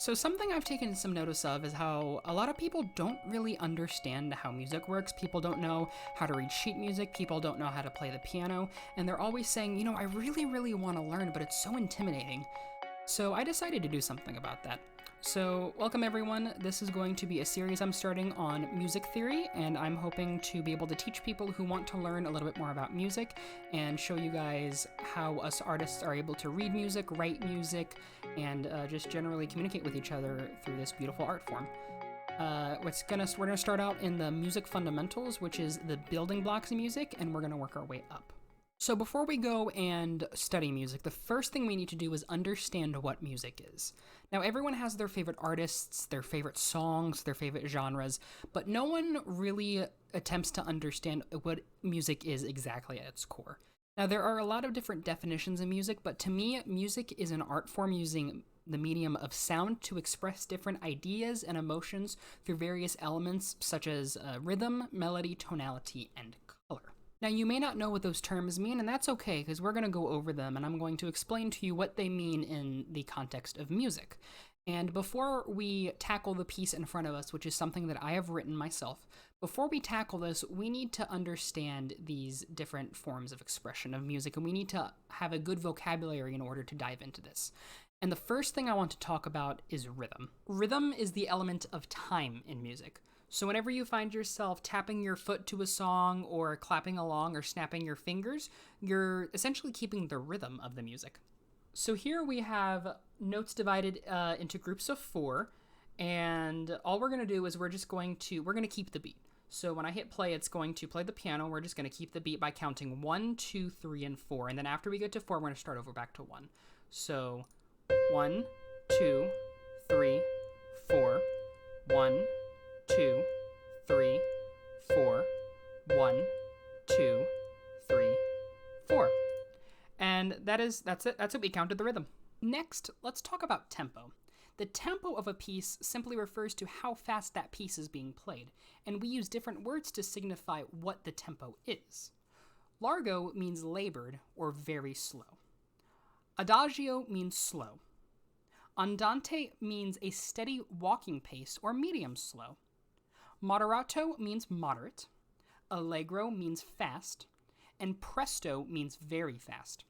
So something I've taken some notice of is how a lot of people don't really understand how music works. People don't know how to read sheet music, people don't know how to play the piano, and they're always saying, I really want to learn, but it's so intimidating. So I decided to do something about that. So welcome everyone, this is going to be a series I'm starting on music theory, and I'm hoping to be able to teach people who want to learn a little bit more about music and show you guys how us artists are able to read music, write music, and just generally communicate with each other through this beautiful art form. We're gonna start out in the music fundamentals, which is the building blocks of music, and we're gonna work our way up. So before we go and study music, the first thing we need to do is understand what music is. Now, everyone has their favorite artists, their favorite songs, their favorite genres, but no one really attempts to understand what music is exactly at its core. Now, there are a lot of different definitions of music, but to me, music is an art form using the medium of sound to express different ideas and emotions through various elements such as rhythm, melody, tonality, and color. Now, you may not know what those terms mean, and that's okay, because we're going to go over them, and I'm going to explain to you what they mean in the context of music. And before we tackle the piece in front of us, which is something that I have written myself, before we tackle this, we need to understand these different forms of expression of music, and we need to have a good vocabulary in order to dive into this. And the first thing I want to talk about is rhythm. Rhythm is the element of time in music. So whenever you find yourself tapping your foot to a song or clapping along or snapping your fingers, you're essentially keeping the rhythm of the music. So here we have notes divided into groups of 4, and all we're going to do is we're going to keep the beat. So when I hit play, it's going to play the piano. We're just going to keep the beat by counting 1, 2, 3, and 4. And then after we get to 4, we're going to start over back to 1. So 1, 2, 3, 4, 1, 2, 3, 4, 1, 2, 3, 4. And that's it. That's it. We counted the rhythm. Next, let's talk about tempo. The tempo of a piece simply refers to how fast that piece is being played, and we use different words to signify what the tempo is. Largo means labored or very slow. Adagio means slow. Andante means a steady walking pace or medium slow. Moderato means moderate, allegro means fast, and presto means very fast.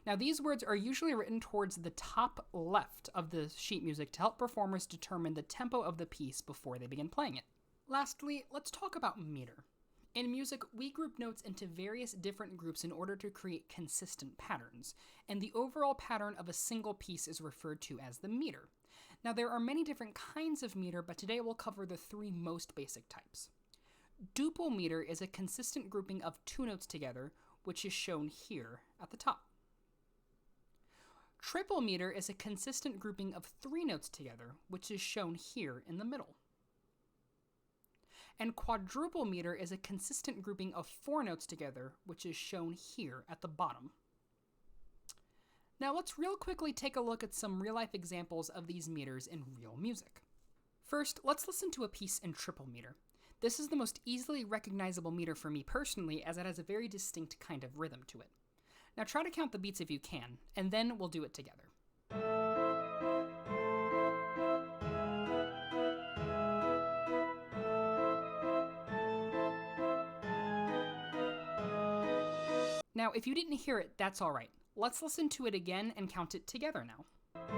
Now, these words are usually written towards the top left of the sheet music to help performers determine the tempo of the piece before they begin playing it. Lastly, let's talk about meter. In music, we group notes into various different groups in order to create consistent patterns, and the overall pattern of a single piece is referred to as the meter. Now, there are many different kinds of meter, but today we'll cover the 3 most basic types. Duple meter is a consistent grouping of 2 notes together, which is shown here at the top. Triple meter is a consistent grouping of 3 notes together, which is shown here in the middle. And quadruple meter is a consistent grouping of 4 notes together, which is shown here at the bottom. Now let's real quickly take a look at some real-life examples of these meters in real music. First, let's listen to a piece in triple meter. This is the most easily recognizable meter for me personally, as it has a very distinct kind of rhythm to it. Now try to count the beats if you can, and then we'll do it together. Now, if you didn't hear it, that's all right. Let's listen to it again and count it together now.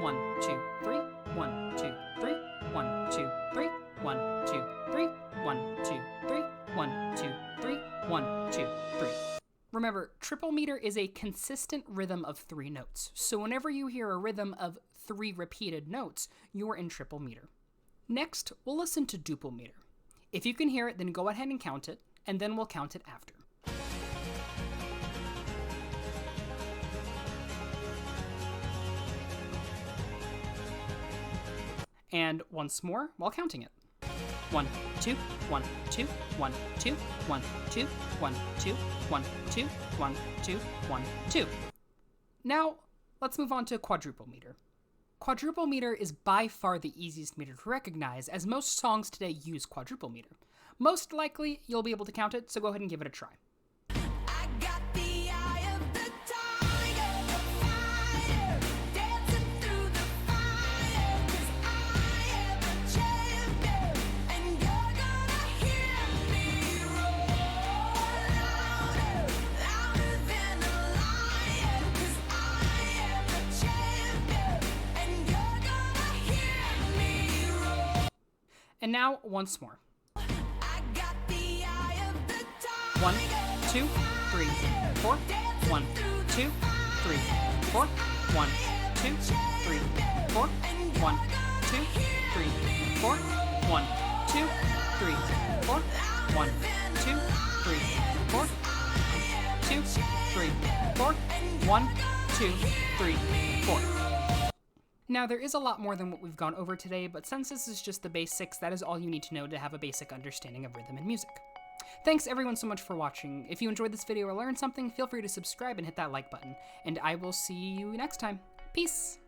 1, 2, 3, 1, 2, 3, 1, 2, 3, 1, 2, 3, 1, 2, 3, 1, 2, 3, 1, 2, 3. Remember, triple meter is a consistent rhythm of 3 notes. So whenever you hear a rhythm of 3 repeated notes, you're in triple meter. Next, we'll listen to duple meter. If you can hear it, then go ahead and count it, and then we'll count it after. And once more while counting it. 1, 2, 1, 2, 1, 2, 1, 2, 1, 2, 1, 2, 1, 2, 1, 2. Now, let's move on to quadruple meter. Quadruple meter is by far the easiest meter to recognize, as most songs today use quadruple meter. Most likely, you'll be able to count it, so go ahead and give it a try. I got the eye of the tiger, the fire, dancing through the fire, 'cause I And now, once more. I got the eye of the tiger. 1, 2, 3, 4. 1, 2, 3, 4. 1, 2, 3, 4. 1, 2, 3, 4. 1, 2, 3, 4. 1, 2, 3, 4. 2, 3, 4. 1, 2, 3, 4. Now, there is a lot more than what we've gone over today, but since this is just the basics, that is all you need to know to have a basic understanding of rhythm and music. Thanks everyone so much for watching. If you enjoyed this video or learned something, feel free to subscribe and hit that like button. And I will see you next time. Peace!